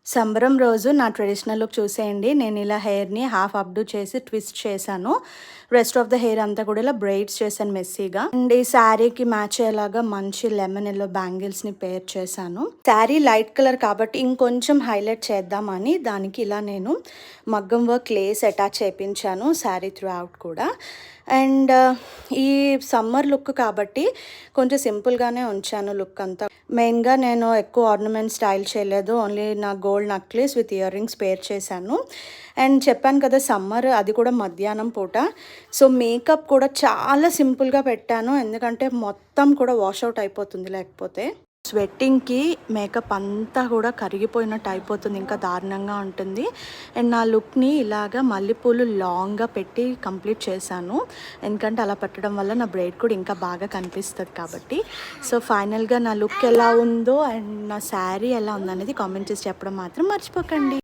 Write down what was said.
సంబరం రోజు నా ట్రెడిషనల్ లుక్ చూసేయండి. నేను ఇలా హెయిర్‌ని హాఫ్ అప్‌డూ చేసి ట్విస్ట్ చేశాను. రెస్ట్ ఆఫ్ ద హెయిర్ అంతా కూడా ఇలా బ్రైడ్స్ చేశాను మెస్సీగా. అండ్ ఈ శారీకి మ్యాచ్ అయ్యేలాగా మంచి లెమన్ యెల్లో బ్యాంగిల్స్‌ని పేర్ చేశాను. శారీ లైట్ కలర్ కాబట్టి ఇంకొంచెం హైలైట్ చేద్దామని దానికి ఇలా నేను మగ్గం వర్క్ లేస్ అటాచ్ చేపించాను శారీ త్రూ అవుట్ కూడా. అండ్ ఈ సమ్మర్ లుక్ కాబట్టి కొంచెం సింపుల్గానే ఉంచాను లుక్ అంతా. మెయిన్గా నేను ఎక్కువ ఆర్నమెంట్ స్టైల్ చేయలేదు. ఓన్లీ నా gold necklace with earrings pair చేశాను. అండ్ చెప్పాను కదా సమ్మర్, అది కూడా మధ్యాహ్నం పూట. సో మేకప్ కూడా చాలా సింపుల్గా పెట్టాను, ఎందుకంటే మొత్తం కూడా వాషౌట్ అయిపోతుంది లేకపోతే. స్వెట్టింగ్కి మేకప్ అంతా కూడా కరిగిపోయినట్టు అయిపోతుంది, ఇంకా దారుణంగా ఉంటుంది. అండ్ నా లుక్ని ఇలాగా మల్లెపూలు లాంగ్గా పెట్టి కంప్లీట్ చేశాను, ఎందుకంటే అలా పెట్టడం వల్ల నా బ్రైడ్ కూడా ఇంకా బాగా కనిపిస్తుంది కాబట్టి. సో ఫైనల్గా నా లుక్ ఎలా ఉందో అండ్ నా శారీ ఎలా ఉందనేది కామెంట్ చేసి చెప్పడం మాత్రం మర్చిపోకండి.